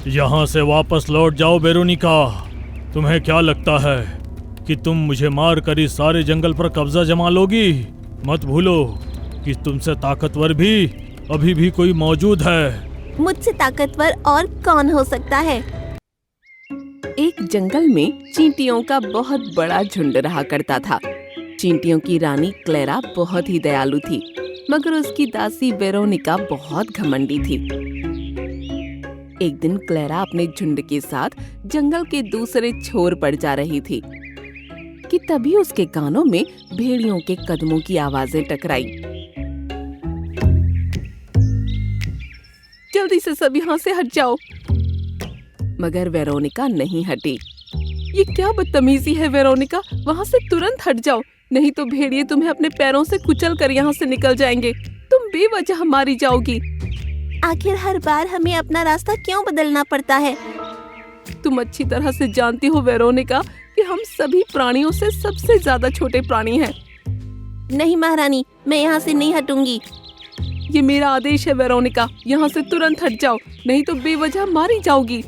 यहाँ से वापस लौट जाओ वेरोनिका। तुम्हें क्या लगता है कि तुम मुझे मार कर इस सारे जंगल पर कब्जा जमा लोगी? मत भूलो कि तुमसे ताकतवर भी अभी भी कोई मौजूद है। मुझसे ताकतवर और कौन हो सकता है? एक जंगल में चींटियों का बहुत बड़ा झुंड रहा करता था। चींटियों की रानी क्लेरा बहुत ही दयालु थी, मगर उसकी दासी वेरोनिका बहुत घमंडी थी। एक दिन क्लेरा अपने झुंड के साथ जंगल के दूसरे छोर पर जा रही थी कि तभी उसके कानों में भेड़ियों के कदमों की आवाजें टकराई। जल्दी से सब यहाँ से हट जाओ। मगर वेरोनिका नहीं हटी। ये क्या बदतमीजी है वेरोनिका, वहाँ से तुरंत हट जाओ, नहीं तो भेड़िए तुम्हें अपने पैरों से कुचल कर यहाँ से निकल जाएंगे। तुम बेवजह मारी जाओगी। आखिर हर बार हमें अपना रास्ता क्यों बदलना पड़ता है? तुम अच्छी तरह से जानती हो वेरोनिका कि हम सभी प्राणियों से सबसे ज्यादा छोटे प्राणी हैं। नहीं महारानी, मैं यहाँ से नहीं हटूंगी। ये मेरा आदेश है वेरोनिका, यहाँ से तुरंत हट जाओ, नहीं तो बेवजह मारी जाओगी।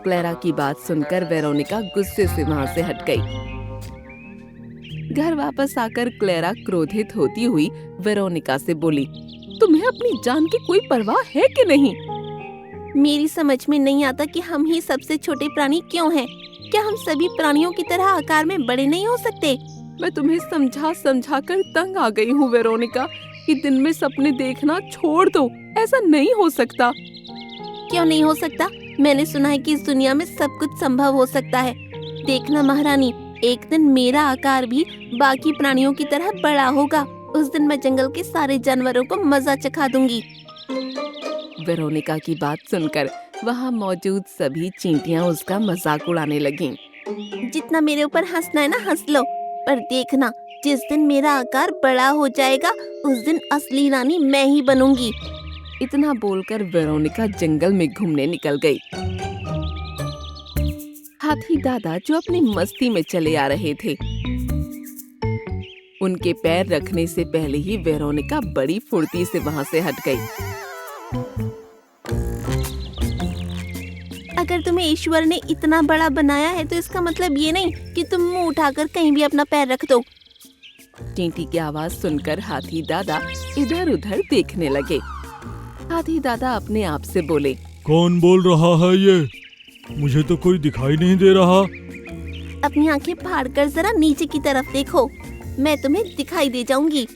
क्लेरा की बात सुनकर वेरोनिका गुस्से से वहाँ से हट गई। घर वापस आकर क्लेरा क्रोधित होती हुई वेरोनिका से बोली, तुम्हें अपनी जान की कोई परवाह है कि नहीं? मेरी समझ में नहीं आता कि हम ही सबसे छोटे प्राणी क्यों हैं? क्या हम सभी प्राणियों की तरह आकार में बड़े नहीं हो सकते? मैं तुम्हें समझा समझा कर तंग आ गई हूँ वेरोनिका, कि दिन में सपने देखना छोड़ दो। ऐसा नहीं हो सकता। क्यों नहीं हो सकता? मैंने सुना है कि इस दुनिया में सब कुछ संभव हो सकता है। देखना महारानी, एक दिन मेरा आकार भी बाकी प्राणियों की तरह बड़ा होगा। उस दिन मैं जंगल के सारे जानवरों को मजा चखा दूंगी। वेरोनिका की बात सुनकर वहाँ मौजूद सभी चींटियाँ उसका मजाक उड़ाने लगीं। जितना मेरे ऊपर हंसना है ना हंस लो, पर देखना जिस दिन मेरा आकार बड़ा हो जाएगा उस दिन असली रानी मैं ही बनूंगी। इतना बोलकर वेरोनिका जंगल में घूमने निकल गई। हाथी दादा जो अपनी मस्ती में चले आ रहे थे, उनके पैर रखने से पहले ही वेरोनिका बड़ी फुर्ती से वहाँ से हट गई। अगर तुम्हें ईश्वर ने इतना बड़ा बनाया है तो इसका मतलब ये नहीं कि तुम मुंह उठाकर कहीं भी अपना पैर रख दो। चींटी की आवाज सुनकर हाथी दादा इधर उधर देखने लगे। हाथी दादा अपने आप से बोले, कौन बोल रहा है ये? मुझे तो कोई दिखाई नहीं दे रहा। अपनी आंखें फाड़कर जरा नीचे की तरफ देखो, मैं तुम्हें दिखाई दे जाऊंगी।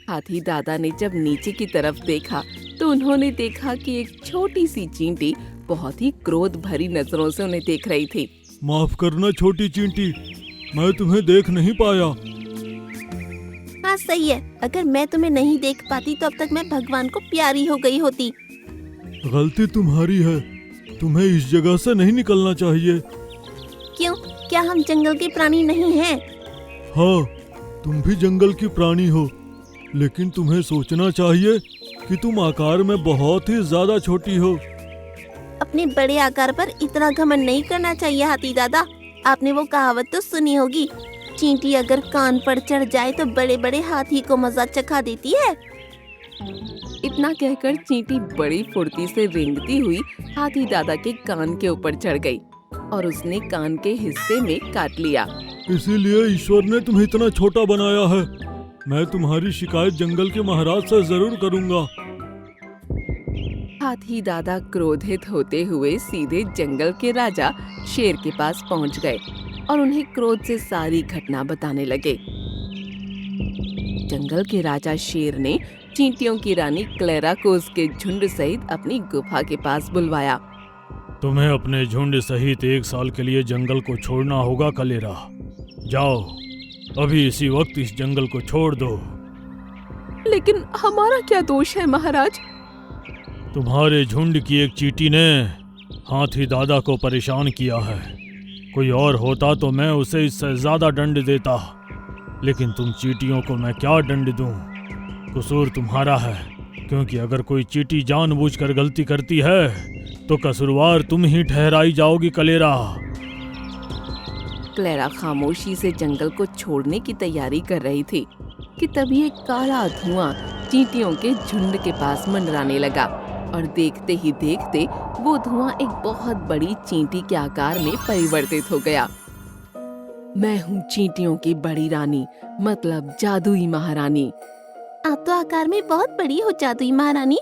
हाथी दादा ने जब नीचे की तरफ देखा तो उन्होंने देखा कि एक छोटी सी चींटी बहुत ही क्रोध भरी नजरों से उन्हें देख रही थी। माफ करना छोटी चींटी, मैं तुम्हें देख नहीं पाया। हाँ सही है, अगर मैं तुम्हें नहीं देख पाती तो अब तक मैं भगवान को प्यारी हो गई होती। गलती तुम्हारी है, तुम्हें इस जगह से नहीं निकलना चाहिए। क्यों, क्या हम जंगल के प्राणी नहीं हैं? हाँ, तुम भी जंगल की प्राणी हो, लेकिन तुम्हें सोचना चाहिए कि तुम आकार में बहुत ही ज्यादा छोटी हो। अपने बड़े आकार पर इतना घमंड नहीं करना चाहिए हाथी दादा। आपने वो कहावत तो सुनी होगी, चींटी अगर कान पर चढ़ जाए तो बड़े बड़े हाथी को मजा चखा देती है। इतना कहकर चींटी बड़ी फुर्ती से रेंगती हुई हाथी दादा के कान के ऊपर चढ़ गई और उसने कान के हिस्से में काट लिया। इसीलिए ईश्वर ने तुम्हें इतना छोटा बनाया है। मैं तुम्हारी शिकायत जंगल के महाराज से जरूर करूंगा। हाथी दादा क्रोधित होते हुए सीधे जंगल के राजा शेर के पास पहुंच गए और उन्हें क्रोध से सारी घटना बताने लगे। जंगल के राजा शेर ने चींटियों की रानी क्लेरा को उसके झुंड सहित अपनी गुफा के पास बुलवाया। तुम्हें अपने झुंड सहित 1 साल के लिए जंगल को छोड़ना होगा क्लेरा। जाओ, अभी इसी वक्त इस जंगल को छोड़ दो। लेकिन हमारा क्या दोष है महाराज? तुम्हारे झुंड की एक चींटी ने हाथी दादा को परेशान किया है। कोई और होता तो मैं उसे इससे ज्यादा दंड देता, लेकिन तुम चींटियों को मैं क्या दंड दूं? कसूर तुम्हारा है, क्योंकि अगर कोई चींटी जानबूझकर गलती करती है तो कसूरवार तुम ही ठहराई जाओगी क्लेरा। क्लेरा खामोशी से जंगल को छोड़ने की तैयारी कर रही थी कि तभी एक काला धुआं चींटियों के झुंड के पास मंडराने लगा। और देखते ही देखते वो धुआं एक बहुत बड़ी चींटी के आकार में परिवर्तित हो गया। मैं हूँ चींटियों की बड़ी रानी, मतलब जादुई महारानी। आप तो आकार में बहुत बड़ी हो जादुई महारानी।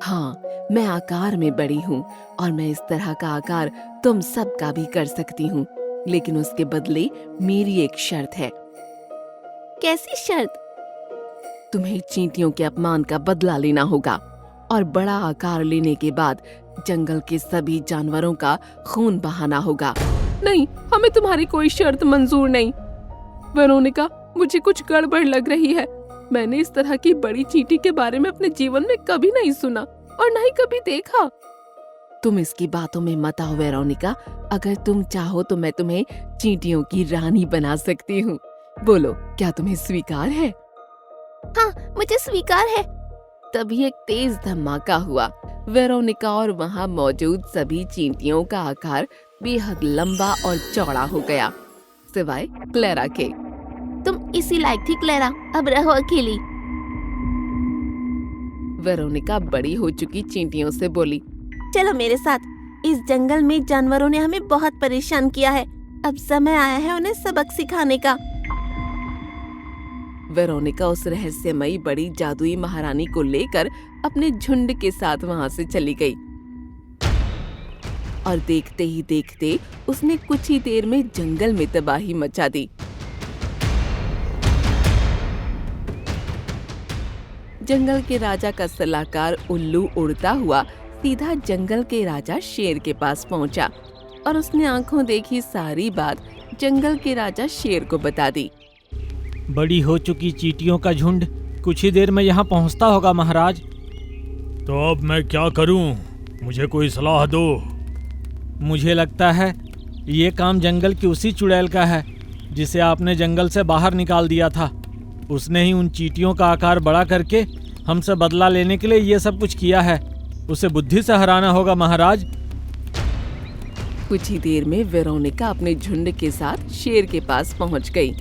हाँ, मैं आकार में बड़ी हूँ और मैं इस तरह का आकार तुम सबका भी कर सकती हूँ, लेकिन उसके बदले मेरी एक शर्त है। कैसी शर्त? तुम्हें चींटियों के अपमान का बदला लेना होगा और बड़ा आकार लेने के बाद जंगल के सभी जानवरों का खून बहाना होगा। नहीं, हमें तुम्हारी कोई शर्त मंजूर नहीं। वेरोनिका, मुझे कुछ गड़बड़ लग रही है। मैंने इस तरह की बड़ी चींटी के बारे में अपने जीवन में कभी नहीं सुना और न ही कभी देखा। तुम इसकी बातों में मत आओ वेरोनिका। अगर तुम चाहो तो मैं तुम्हें चींटियों की रानी बना सकती हूँ। बोलो, क्या तुम्हें स्वीकार है? हाँ, मुझे स्वीकार है। तभी एक तेज धमाका हुआ। वेरोनिका और वहाँ मौजूद सभी चींटियों का आकार बेहद लंबा और चौड़ा हो गया, सिवाय क्लेरा के। तुम इसी लायक थी क्लेरा, अब रहो अकेली। वेरोनिका बड़ी हो चुकी चींटियों से बोली, चलो मेरे साथ। इस जंगल में जानवरों ने हमें बहुत परेशान किया है। अब समय आया है उन्हें सबक सिखाने का। वेरोनिका उस रहस्यमयी बड़ी जादुई महारानी को लेकर अपने झुंड के साथ वहाँ से चली गई और देखते ही देखते उसने कुछ ही देर में जंगल में तबाही मचा दी। जंगल के राजा का सलाहकार उल्लू उड़ता हुआ सीधा जंगल के राजा शेर के पास पहुंचा और उसने आंखों देखी सारी बात जंगल के राजा शेर को बता दी। बड़ी हो चुकी चींटियों का झुंड कुछ ही देर में यहाँ पहुँचता होगा महाराज। तो अब मैं क्या करूँ? मुझे कोई सलाह दो। मुझे लगता है ये काम जंगल की उसी चुड़ैल का है जिसे आपने जंगल से बाहर निकाल दिया था। उसने ही उन चींटियों का आकार बड़ा करके हमसे बदला लेने के लिए ये सब कुछ किया है। उसे बुद्धि से हराना होगा महाराज। कुछ ही देर में वेरोनिका अपने झुंड के साथ शेर के पास पहुंच गई।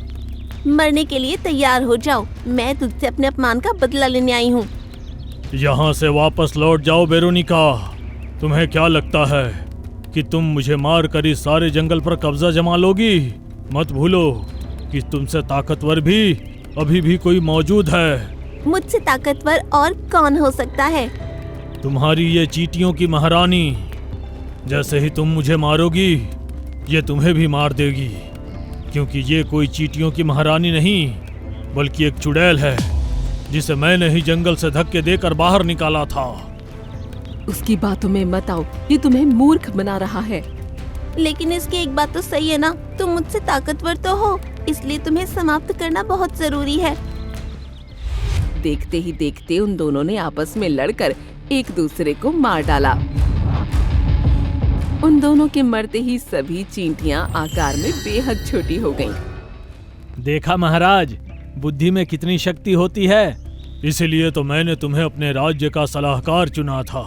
मरने के लिए तैयार हो जाओ। मैं तुझसे अपने अपमान का बदला लेने आई हूँ। यहाँ से वापस लौट जाओ वेरोनिका। तुम्हें क्या लगता है कि तुम मुझे मार कर इस सारे जंगल पर कब्जा जमा लोगी? मत भूलो कि तुमसे ताकतवर भी अभी भी कोई मौजूद है। मुझसे ताकतवर और कौन हो सकता है? तुम्हारी ये चींटियों की महारानी। जैसे ही तुम मुझे मारोगी ये तुम्हें भी मार देगी, क्योंकि ये कोई चींटियों की महारानी नहीं बल्कि एक चुड़ैल है जिसे मैंने ही जंगल से धक्के देकर बाहर निकाला था। उसकी बातों में मत आओ, ये तुम्हें मूर्ख बना रहा है। लेकिन इसकी एक बात तो सही है ना, तुम मुझसे ताकतवर तो हो, इसलिए तुम्हें समाप्त करना बहुत जरूरी है। देखते ही देखते उन दोनों ने आपस में लड़कर एक दूसरे को मार डाला। उन दोनों के मरते ही सभी चींटियां आकार में बेहद छोटी हो गईं। देखा महाराज, बुद्धि में कितनी शक्ति होती है। इसीलिए तो मैंने तुम्हें अपने राज्य का सलाहकार चुना था।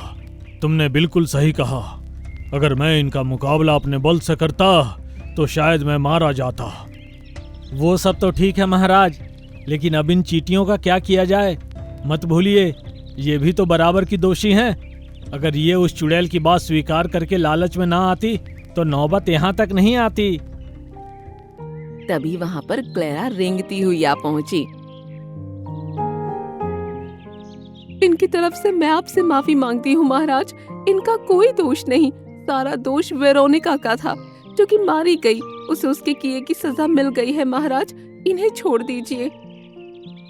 तुमने बिल्कुल सही कहा। अगर मैं इनका मुकाबला अपने बल से करता तो शायद मैं मारा जाता। वो सब तो ठीक है महाराज, लेकिन अब इन चींटियों का क्या किया जाए? मत भूलिए ये भी तो बराबर की दोषी हैं। अगर ये उस चुड़ैल की बात स्वीकार करके लालच में ना आती तो नौबत यहाँ तक नहीं आती। तभी वहाँ पर क्लेरा रेंगती हुई आ पहुंची। इनकी तरफ से मैं आपसे माफी मांगती हूँ महाराज। इनका कोई दोष नहीं, सारा दोष वेरोनिका का था जो कि मारी गई। उसे उसके किए की सजा मिल गई है महाराज, इन्हें छोड़ दीजिए।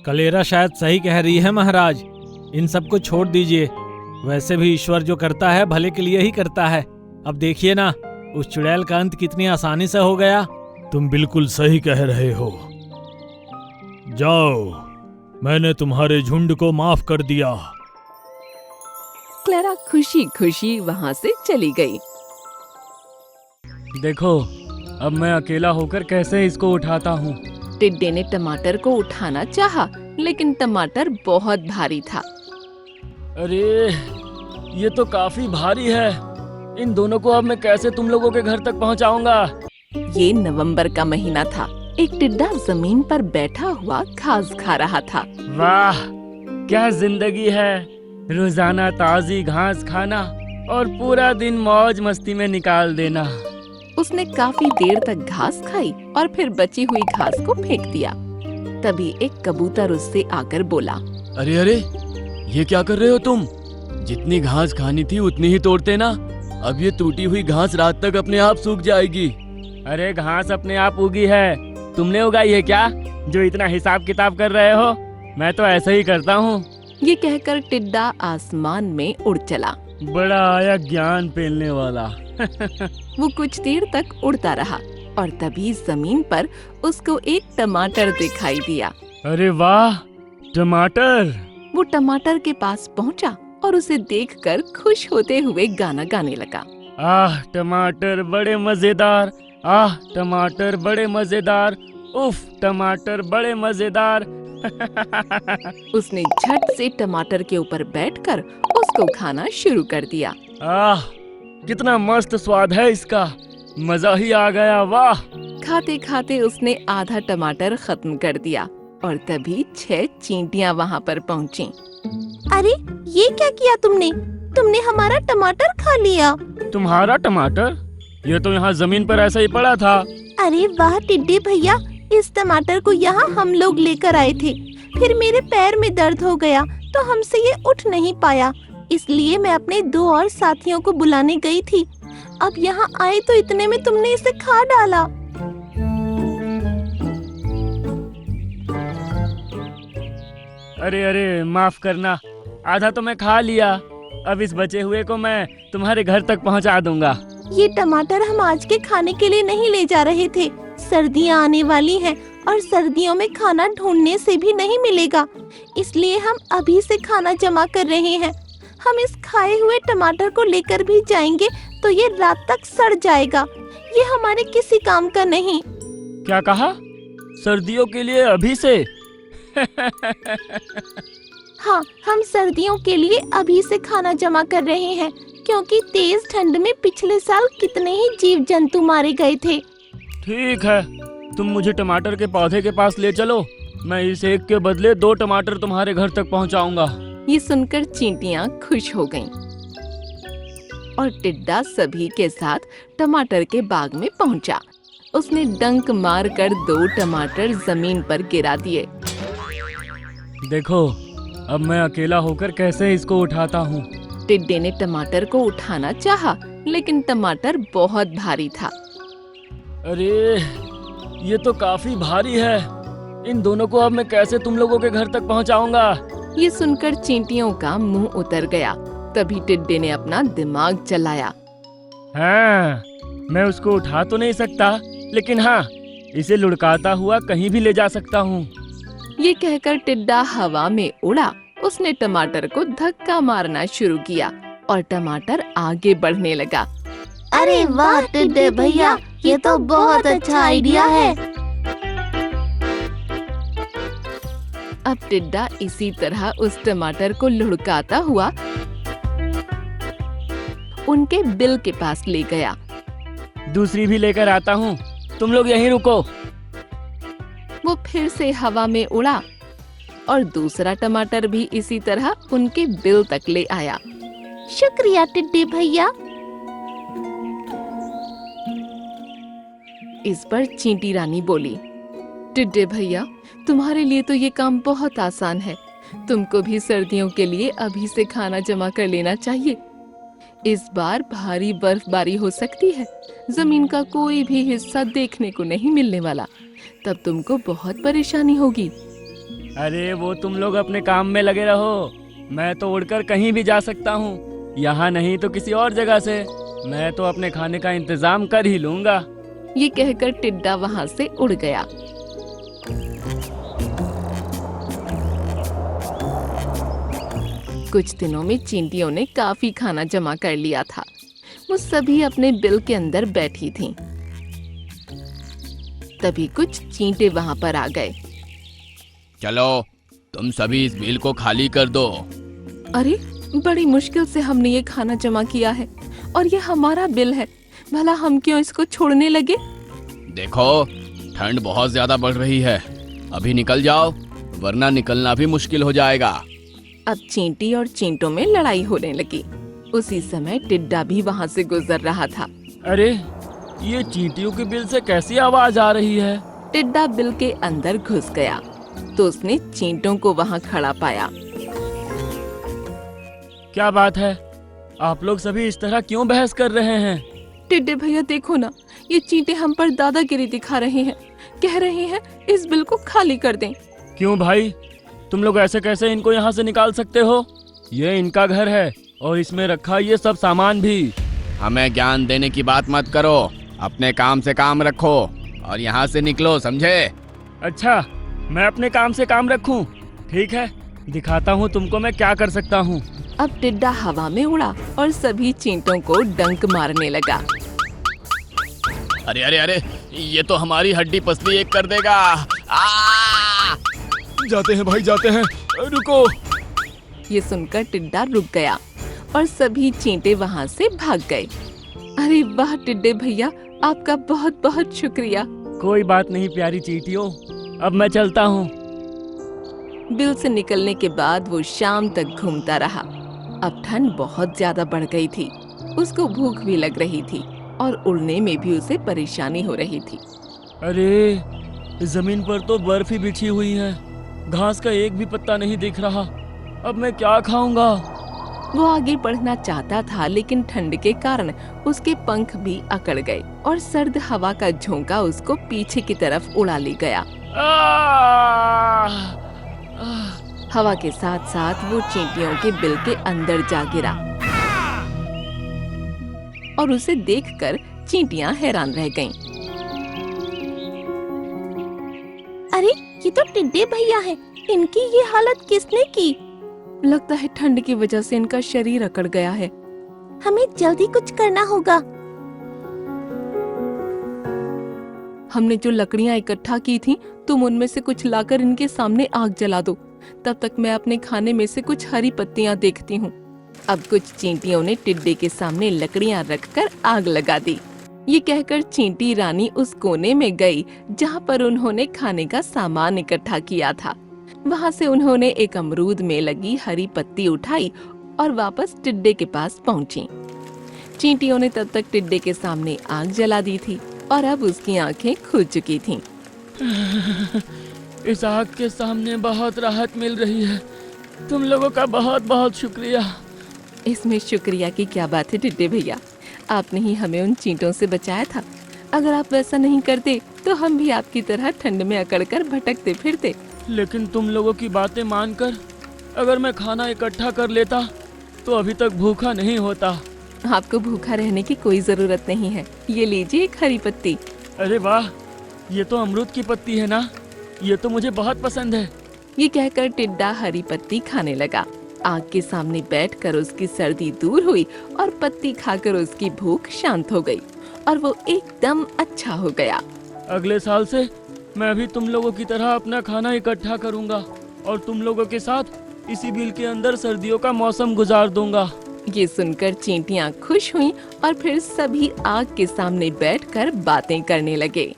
क्लेरा शायद सही कह रही है महाराज, इन सबको छोड़ दीजिए। वैसे भी ईश्वर जो करता है भले के लिए ही करता है। अब देखिए ना, उस चुड़ैल का अंत कितनी आसानी से हो गया। तुम बिल्कुल सही कह रहे हो। जाओ, मैंने तुम्हारे झुंड को माफ कर दिया। क्लेरा खुशी खुशी वहाँ से चली गई। देखो, अब मैं अकेला होकर कैसे इसको उठाता हूँ। टिड्डे ने टमाटर को उठाना चाहा, लेकिन टमाटर बहुत भारी था। अरे ये तो काफी भारी है। इन दोनों को अब मैं कैसे तुम लोगों के घर तक पहुंचाऊंगा? ये नवंबर का महीना था। एक टिड्डा जमीन पर बैठा हुआ घास खा रहा था। वाह, क्या जिंदगी है। रोजाना ताजी घास खाना और पूरा दिन मौज मस्ती में निकाल देना। उसने काफी देर तक घास खाई और फिर बची हुई घास को फेंक दिया। तभी एक कबूतर उससे आकर बोला, अरे अरे, ये क्या कर रहे हो तुम? जितनी घास खानी थी उतनी ही तोड़ते ना। अब ये टूटी हुई घास रात तक अपने आप सूख जाएगी। अरे घास अपने आप उगी है, तुमने उगाई है क्या जो इतना हिसाब किताब कर रहे हो? मैं तो ऐसे ही करता हूँ। ये कहकर टिड्डा आसमान में उड़ चला। बड़ा आया ज्ञान पेलने वाला। वो कुछ देर तक उड़ता रहा और तभी जमीन पर उसको एक टमाटर दिखाई दिया। अरे वाह, टमाटर! वो टमाटर के पास पहुंचा और उसे देखकर खुश होते हुए गाना गाने लगा। आह टमाटर बड़े मजेदार, आह टमाटर बड़े मजेदार, उफ टमाटर बड़े मजेदार। उसने झट से टमाटर के ऊपर बैठकर उसको खाना शुरू कर दिया। आह कितना मस्त स्वाद है इसका, मजा ही आ गया, वाह! खाते खाते उसने आधा टमाटर खत्म कर दिया और तभी 6 चींटियां वहाँ पर पहुँची। अरे ये क्या किया तुमने? तुमने हमारा टमाटर खा लिया। तुम्हारा टमाटर? ये तो यहाँ जमीन पर ऐसा ही पड़ा था। अरे वाह टिड्डे भैया, इस टमाटर को यहाँ हम लोग लेकर आए थे। फिर मेरे पैर में दर्द हो गया तो हमसे ये उठ नहीं पाया, इसलिए मैं अपने 2 और साथियों को बुलाने गई थी। अब यहाँ आए तो इतने में तुमने इसे खा डाला। अरे अरे माफ करना, आधा तो मैं खा लिया। अब इस बचे हुए को मैं तुम्हारे घर तक पहुंचा दूंगा। ये टमाटर हम आज के खाने के लिए नहीं ले जा रहे थे। सर्दियाँ आने वाली हैं और सर्दियों में खाना ढूंढने से भी नहीं मिलेगा, इसलिए हम अभी से खाना जमा कर रहे हैं। हम इस खाए हुए टमाटर को लेकर भी जाएंगे तो ये रात तक सड़ जाएगा। ये हमारे किसी काम का नहीं। क्या कहा? सर्दियों के लिए अभी से? हाँ, हम सर्दियों के लिए अभी से खाना जमा कर रहे हैं, क्योंकि तेज ठंड में पिछले साल कितने ही जीव जंतु मारे गए थे। ठीक है, तुम मुझे टमाटर के पौधे के पास ले चलो। मैं इस एक के बदले 2 टमाटर तुम्हारे घर तक पहुंचाऊंगा। ये सुनकर चींटियां खुश हो गईं और टिड्डा सभी के साथ टमाटर के बाग में पहुंचा। उसने डंक मारकर 2 टमाटर जमीन पर गिरा दिए। देखो, अब मैं अकेला होकर कैसे इसको उठाता हूँ। टिड्डे ने टमाटर को उठाना चाहा, लेकिन टमाटर बहुत भारी था। अरे ये तो काफी भारी है। इन दोनों को अब मैं कैसे तुम लोगों के घर तक पहुंचाऊंगा? ये सुनकर चींटियों का मुंह उतर गया। तभी टिड्डे ने अपना दिमाग चलाया। हाँ, मैं उसको उठा तो नहीं सकता, लेकिन हाँ, इसे लुढ़काता हुआ कहीं भी ले जा सकता हूँ। ये कहकर टिड्डा हवा में उड़ा। उसने टमाटर को धक्का मारना शुरू किया और टमाटर आगे बढ़ने लगा। अरे वाह टिड्डे भैया, ये तो बहुत अच्छा आइडिया है। अब टिड्डा इसी तरह उस टमाटर को लुढ़काता हुआ उनके बिल के पास ले गया। दूसरी भी लेकर आता हूँ, तुम लोग यहीं रुको। वो फिर से हवा में उड़ा और दूसरा टमाटर भी इसी तरह उनके बिल तक ले आया। शुक्रिया टिड्डे भैया। इस पर चींटी रानी बोली, टिड्डे भैया, तुम्हारे लिए तो ये काम बहुत आसान है। तुमको भी सर्दियों के लिए अभी से खाना जमा कर लेना चाहिए। इस बार भारी बर्फबारी हो सकती है, जमीन का कोई भी हिस्सा देखने को नहीं मिलने वाला। तब तुमको बहुत परेशानी होगी। अरे वो तुम लोग अपने काम में लगे रहो, मैं तो उड़कर कहीं भी जा सकता हूँ, यहाँ नहीं तो किसी और जगह से। मैं तो अपने खाने का इंतजाम कर ही लूंगा। ये कहकर टिड्डा वहाँ से उड़ गया। कुछ दिनों में चींटियों ने काफी खाना जमा कर लिया था। वो सभी अपने बिल के अंदर बैठी थीं। तभी कुछ चींटे वहाँ पर आ गए। चलो, तुम सभी इस बिल को खाली कर दो। अरे, बड़ी मुश्किल से हमने ये खाना जमा किया है और ये हमारा बिल है, भला हम क्यों इसको छोड़ने लगे? देखो, ठंड बहुत ज्यादा बढ़ रही है, अभी निकल जाओ, वरना निकलना भी मुश्किल हो जाएगा। अब चींटी और चींटों में लड़ाई होने लगी। उसी समय टिड्डा भी वहाँ से गुजर रहा था। अरे ये चींटियों के बिल से कैसी आवाज आ रही है? टिड्डा बिल के अंदर घुस गया तो उसने चींटों को वहाँ खड़ा पाया। क्या बात है, आप लोग सभी इस तरह क्यों बहस कर रहे हैं? टिड्डे भैया देखो ना, ये चींटे हम पर दादागिरी दिखा रहे हैं। कह रहे हैं इस बिल को खाली कर दें। क्यों भाई, तुम लोग ऐसे कैसे इनको यहाँ से निकाल सकते हो? ये इनका घर है और इसमें रखा ये सब सामान भी। हमें ज्ञान देने की बात मत करो, अपने काम से काम रखो और यहाँ से निकलो, समझे? अच्छा, मैं अपने काम से काम रखूं? ठीक है, दिखाता हूँ तुमको मैं क्या कर सकता हूँ। अब टिड्डा हवा में उड़ा और सभी चींटों को डंक मारने लगा। अरे अरे अरे, ये तो हमारी हड्डी पसली एक कर देगा। जाते हैं भाई, जाते हैं, रुको। ये सुनकर टिड्डा रुक गया और सभी चींटे वहाँ से भाग गए। अरे वाह टिड्डे भैया, आपका बहुत बहुत शुक्रिया। कोई बात नहीं प्यारी चींटियों, अब मैं चलता हूँ। बिल से निकलने के बाद वो शाम तक घूमता रहा। अब ठंड बहुत ज्यादा बढ़ गई थी, उसको भूख भी लग रही थी और उड़ने में भी उसे परेशानी हो रही थी। अरे जमीन पर तो बर्फ ही बिछी हुई है, घास का एक भी पत्ता नहीं दिख रहा। अब मैं क्या खाऊंगा? वो आगे बढ़ना चाहता था लेकिन ठंड के कारण उसके पंख भी अकड़ गए और सर्द हवा का झोंका उसको पीछे की तरफ उड़ा ले गया। हवा के साथ साथ वो चींटियों के बिल के अंदर जा गिरा और उसे देखकर चींटियां हैरान रह गईं। अरे ये तो टिड्डे भैया हैं, इनकी ये हालत किसने की? लगता है ठंड की वजह से इनका शरीर अकड़ गया है। हमें जल्दी कुछ करना होगा। हमने जो लकड़ियां इकट्ठा की थी, तुम उनमें से कुछ लाकर इनके सामने आग जला दो। तब तक मैं अपने खाने में से कुछ हरी पत्तियां देखती हूँ। अब कुछ चींटियों ने टिड्डे के सामने लकड़ियां रखकर आग लगा दी। ये कहकर चींटी रानी उस कोने में गई जहाँ पर उन्होंने खाने का सामान इकट्ठा किया था। वहाँ से उन्होंने एक अमरूद में लगी हरी पत्ती उठाई और वापस टिड्डे के पास पहुँची। चींटियों ने तब तक टिड्डे के सामने आग जला दी थी और अब उसकी आंखें खुल चुकी थीं। इस आग के सामने बहुत राहत मिल रही है, तुम लोगों का बहुत बहुत शुक्रिया। इसमें शुक्रिया की क्या बात है टिड्डे भैया, आपने ही हमें उन चींटों से बचाया था। अगर आप वैसा नहीं करते तो हम भी आपकी तरह ठंड में अकड़कर भटकते फिरते। लेकिन तुम लोगों की बातें मानकर अगर मैं खाना इकट्ठा कर लेता तो अभी तक भूखा नहीं होता। आपको भूखा रहने की कोई जरूरत नहीं है, ये लीजिए एक हरी पत्ती। अरे वाह, ये तो अमरूद की पत्ती है ना, ये तो मुझे बहुत पसंद है। ये कहकर टिड्डा हरी पत्ती खाने लगा। आग के सामने बैठकर उसकी सर्दी दूर हुई और पत्ती खाकर उसकी भूख शांत हो गई और वो एकदम अच्छा हो गया। अगले साल से मैं भी तुम लोगों की तरह अपना खाना इकट्ठा करूंगा और तुम लोगों के साथ इसी बिल के अंदर सर्दियों का मौसम गुजार दूंगा। ये सुनकर चींटियां खुश हुईं और फिर सभी आग के सामने बैठकर बातें करने लगे।